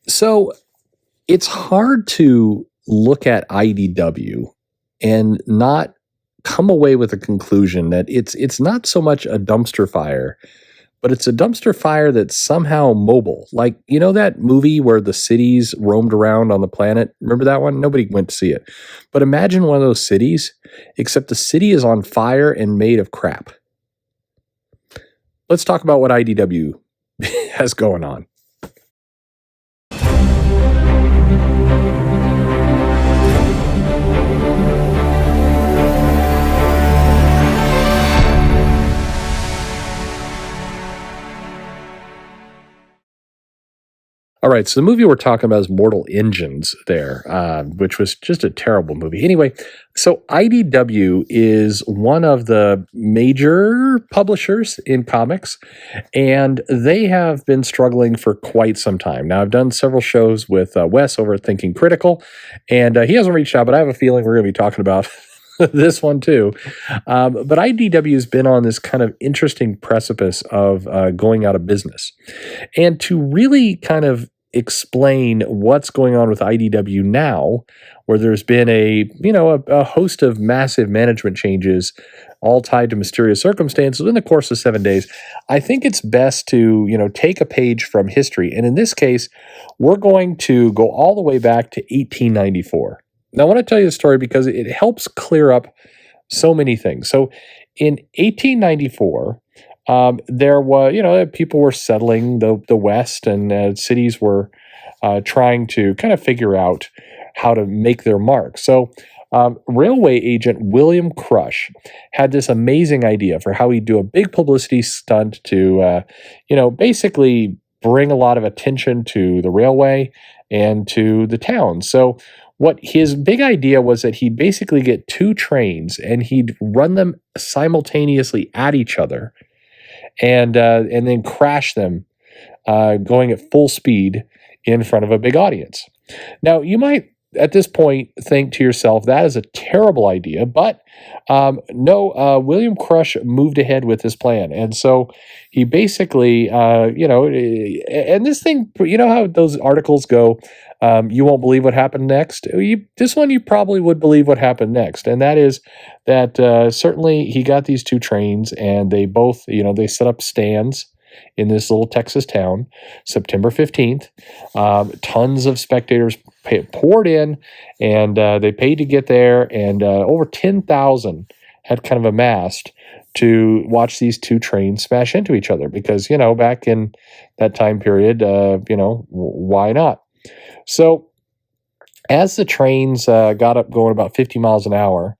So it's hard to look at IDW and not come away with a conclusion that it's not so much a dumpster fire, but it's a dumpster fire that's somehow mobile. Like, you know that movie where the cities roamed around on the planet? Remember that one? Nobody went to see it. But imagine one of those cities, except the city is on fire and made of crap. Let's talk about what IDW has going on. All right, so the movie we're talking about is Mortal Engines there, which was just a terrible movie. Anyway, so IDW is one of the major publishers in comics, and they have been struggling for quite some time. Now, I've done several shows with Wes over at Thinking Critical, and he hasn't reached out, but I have a feeling we're going to be talking about this one too. But IDW has been on this kind of interesting precipice of going out of business. And to really kind of explain what's going on with IDW now, where there's been a host of massive management changes, all tied to mysterious circumstances in the course of 7 days, I think it's best to take a page from history. And in this case, we're going to go all the way back to 1894. Now, I want to tell you the story because it helps clear up so many things. So in 1894, there was, people were settling the West, and cities were trying to kind of figure out how to make their mark. So railway agent William Crush had this amazing idea for how he'd do a big publicity stunt to, basically bring a lot of attention to the railway and to the town. So what his big idea was that he'd basically get two trains and he'd run them simultaneously at each other and then crash them going at full speed in front of a big audience. Now, you might at this point think to yourself, that is a terrible idea, but no, William Crush moved ahead with his plan. And so he basically, and this thing, how those articles go, you won't believe what happened next. This one, you probably would believe what happened next. And that is that certainly he got these two trains and they both, they set up stands in this little Texas town, September 15th. Tons of spectators poured in, and they paid to get there, and over 10,000 had kind of amassed to watch these two trains smash into each other because, back in that time period, why not? So as the trains got up going about 50 miles an hour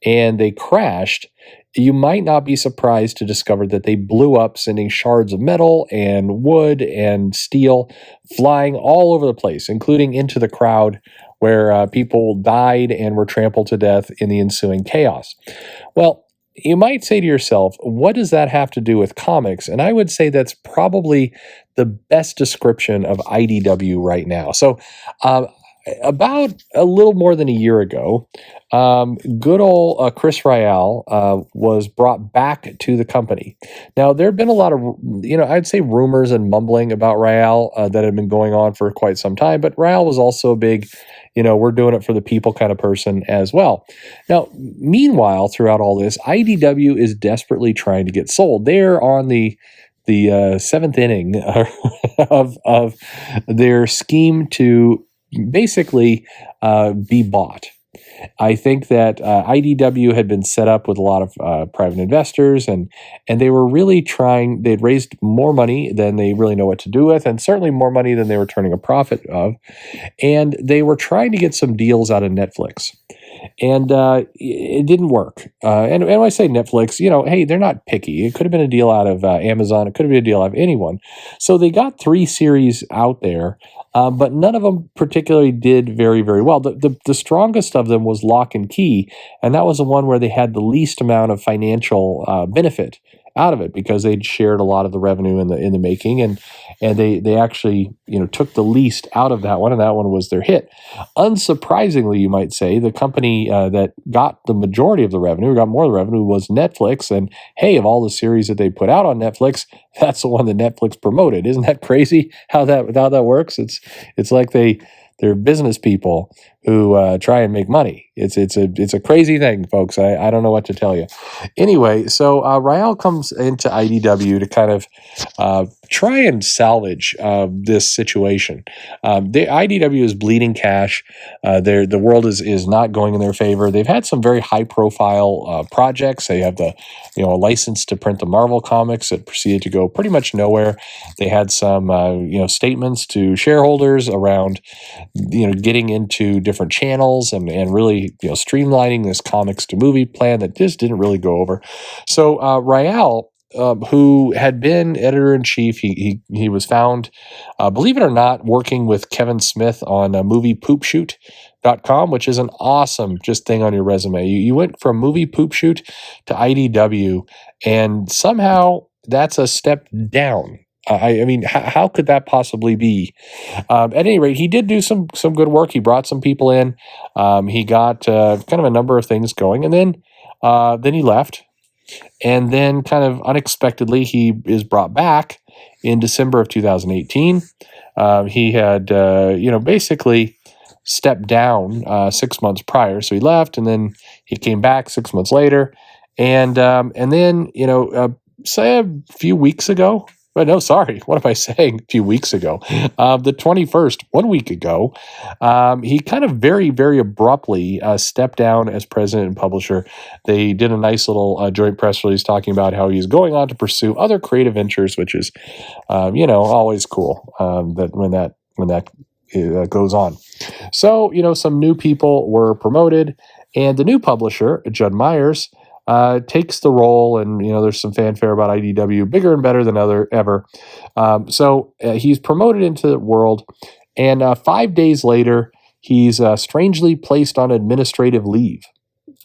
and they crashed, you might not be surprised to discover that they blew up, sending shards of metal and wood and steel flying all over the place, including into the crowd where people died and were trampled to death in the ensuing chaos. Well, you might say to yourself, what does that have to do with comics? And I would say that's probably the best description of IDW right now. So, about a little more than a year ago, good old Chris Ryall was brought back to the company. Now, there have been a lot of, I'd say rumors and mumbling about Ryall that had been going on for quite some time, but Ryall was also a big, we're doing it for the people kind of person as well. Now, meanwhile, throughout all this, IDW is desperately trying to get sold. They're on the seventh inning of their scheme to basically be bought. I think that IDW had been set up with a lot of private investors, and they were really trying. They'd raised more money than they really know what to do with, and certainly more money than they were turning a profit of. And they were trying to get some deals out of Netflix. And it didn't work. And when I say Netflix, hey, they're not picky. It could have been a deal out of Amazon. It could have been a deal out of anyone. So they got 3 series out there, but none of them particularly did very, very well. The strongest of them was Lock and Key, and that was the one where they had the least amount of financial benefit out of it because they'd shared a lot of the revenue in the making, and and they actually took the least out of that one, and that one was their hit. Unsurprisingly, you might say, the company that got the majority of the revenue, got more of the revenue, was Netflix. And hey, of all the series that they put out on Netflix, that's the one that Netflix promoted. Isn't that crazy how that works? It's like they're business people who try and make money. It's a crazy thing, folks. I don't know what to tell you. Anyway, so Rael comes into IDW to kind of try and salvage this situation. The IDW is bleeding cash. The world is not going in their favor. They've had some very high profile projects. They have a license to print the Marvel comics that proceeded to go pretty much nowhere. They had some statements to shareholders around getting into different channels and really streamlining this comics to movie plan that just didn't really go over. So Rael, who had been editor-in-chief, he was found, believe it or not, working with Kevin Smith on moviepoopshoot.com, which is an awesome just thing on your resume. You went from movie poop shoot to IDW, and somehow that's a step down. I mean, how could that possibly be? At any rate, he did do some good work. He brought some people in. He got kind of a number of things going, and then he left. And then kind of unexpectedly, he is brought back in December of 2018. He had, basically stepped down 6 months prior. So he left, and then he came back 6 months later. And then, say a few weeks ago, but no, sorry, what am I saying? A few weeks ago, the 21st, 1 week ago, he kind of very, very abruptly stepped down as president and publisher. They did a nice little joint press release talking about how he's going on to pursue other creative ventures, which is, always cool that when that goes on. So, some new people were promoted, and the new publisher, Judd Myers, takes the role, and there's some fanfare about IDW, bigger and better than ever. So he's promoted into the world, and 5 days later, he's strangely placed on administrative leave,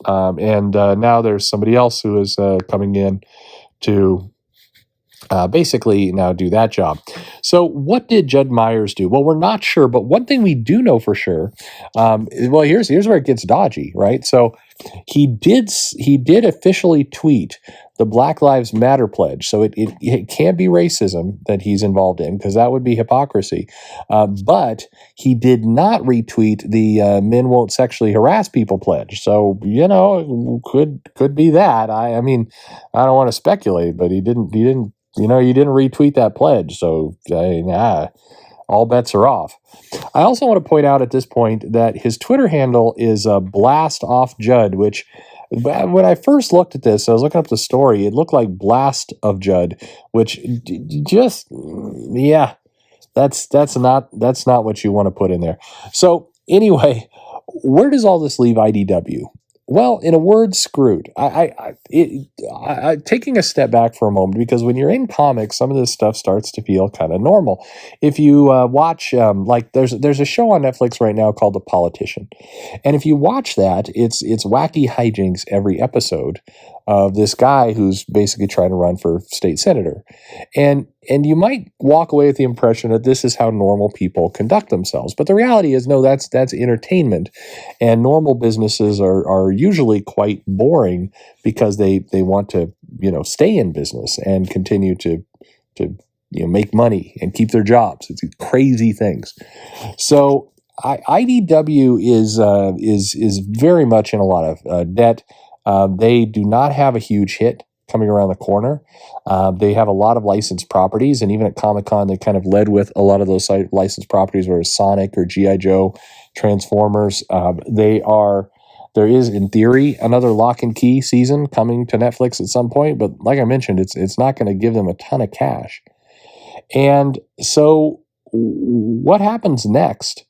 and now there's somebody else who is coming in to basically now do that job. So what did Judd Myers do? Well, we're not sure, but one thing we do know for sure, here's where it gets dodgy, right? So he did officially tweet the Black Lives Matter pledge. So it can't be racism that he's involved in, because that would be hypocrisy. But he did not retweet the men won't sexually harass people pledge. So, could be that. I mean, I don't want to speculate, but he didn't retweet that pledge. So all bets are off. I also want to point out at this point that his Twitter handle is Blast Off Judd, which when I first looked at this, I was looking up the story, it looked like Blast of Judd, which just, that's not what you want to put in there. So anyway, where does all this leave IDW? Well, in a word, screwed. Taking a step back for a moment, because when you're in comics, some of this stuff starts to feel kind of normal. If you watch, there's a show on Netflix right now called The Politician, and if you watch that, it's wacky hijinks every episode of this guy who's basically trying to run for state senator, and you might walk away with the impression that this is how normal people conduct themselves, but the reality is, no, that's entertainment, and normal businesses are usually quite boring because they want to stay in business and continue to make money and keep their jobs. It's crazy things. So IDW is very much in a lot of debt. They do not have a huge hit coming around the corner. They have a lot of licensed properties, and even at Comic-Con, they kind of led with a lot of those licensed properties, whether it's Sonic or G.I. Joe, Transformers. There is, in theory, another Lock and Key season coming to Netflix at some point, but like I mentioned, it's not going to give them a ton of cash. And so what happens next?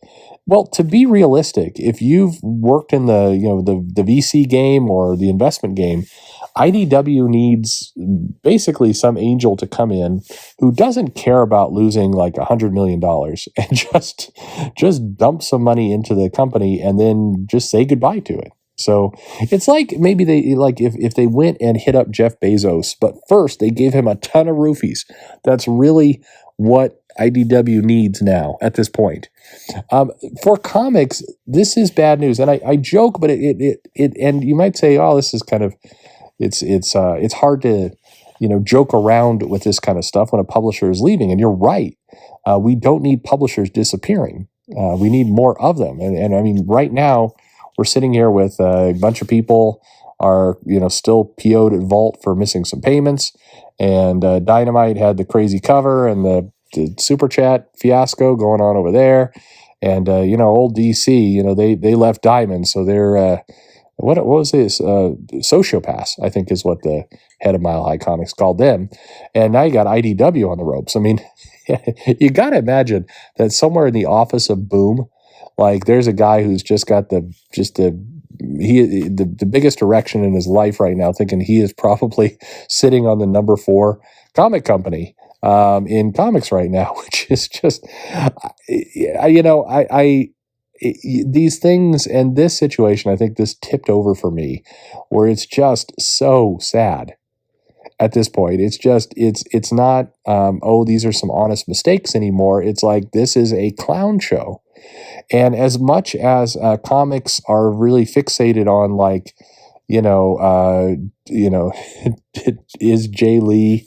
Well, to be realistic, if you've worked in the VC game or the investment game, IDW needs basically some angel to come in who doesn't care about losing like $100 million and just dump some money into the company and then just say goodbye to it. So it's like maybe if they went and hit up Jeff Bezos, but first they gave him a ton of roofies. That's really what IDW needs now at this point. For comics, this is bad news, and I joke, but it and you might say, oh, this is kind of it's hard to joke around with this kind of stuff when a publisher is leaving, and you're right. We don't need publishers disappearing. We need more of them, and I mean, right now we're sitting here with a bunch of people are still PO'd at Vault for missing some payments, and Dynamite had the crazy cover and the super chat fiasco going on over there, and old DC, they left Diamond, so they're what was this sociopaths, I think is what the head of Mile High Comics called them, and now you got IDW on the ropes. I mean, you got to imagine that somewhere in the office of Boom, like there's a guy who's just got the biggest erection in his life right now, thinking he is probably sitting on the number 4 comic company in comics right now, which is just, these things and this situation, I think this tipped over for me, where it's just so sad at this point. It's just, it's not, these are some honest mistakes anymore. It's like, this is a clown show. And as much as comics are really fixated on, like, is Jay Lee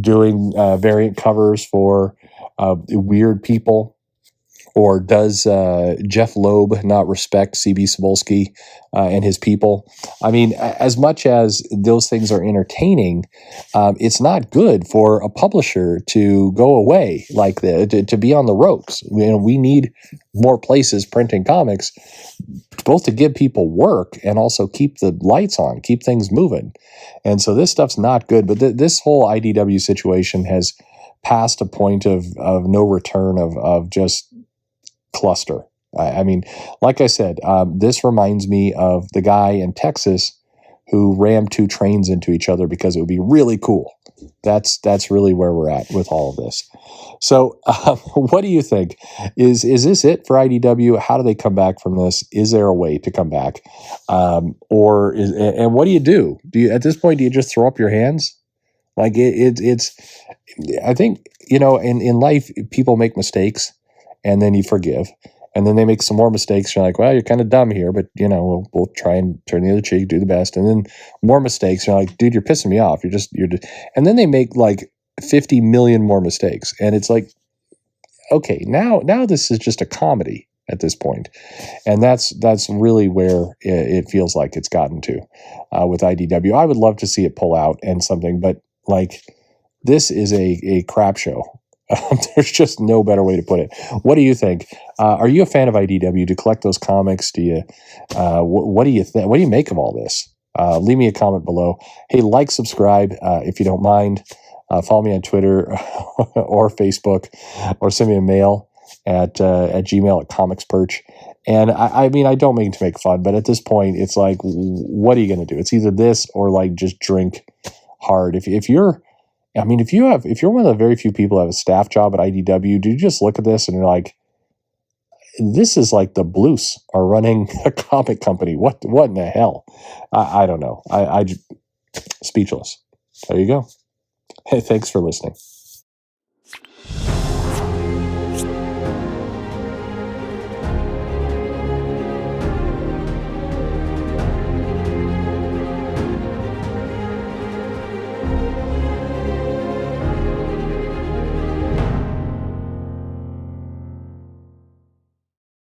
doing variant covers for weird people? Or does Jeff Loeb not respect C.B. Cebulski and his people? I mean, as much as those things are entertaining, it's not good for a publisher to go away like that, to be on the ropes. We need more places printing comics, both to give people work and also keep the lights on, keep things moving. And so this stuff's not good. But this whole IDW situation has passed a point of no return, of just cluster. I mean, like I said, this reminds me of the guy in Texas who rammed 2 trains into each other because it would be really cool. That's really where we're at with all of this. So what do you think? Is this it for IDW? How do they come back from this? Is there a way to come back? And what do? Do you, at this point, do you just throw up your hands? Like it's, I think, in life, people make mistakes, and then you forgive, and then they make some more mistakes. You're like, well, you're kind of dumb here, but we'll try and turn the other cheek, do the best. And then more mistakes. You're like, dude, you're pissing me off. And then they make like 50 million more mistakes, and it's like, okay, now this is just a comedy at this point, and that's really where it feels like it's gotten to with IDW. I would love to see it pull out and something, but like, this is a crap show. There's just no better way to put it. What do you think? Are you a fan of IDW? Do you collect those comics? Do you? What do you think? What do you make of all this? Leave me a comment below. Hey, like, subscribe if you don't mind. Follow me on Twitter or Facebook, or send me a mail at Gmail at comicsperch. And I mean, I don't mean to make fun, but at this point, it's like, what are you going to do? It's either this or like just drink hard. If you're one of the very few people that have a staff job at IDW, do you just look at this and you're like, this is like the Blues are running a comic company? What in the hell? I don't know. I speechless. There you go. Hey, thanks for listening.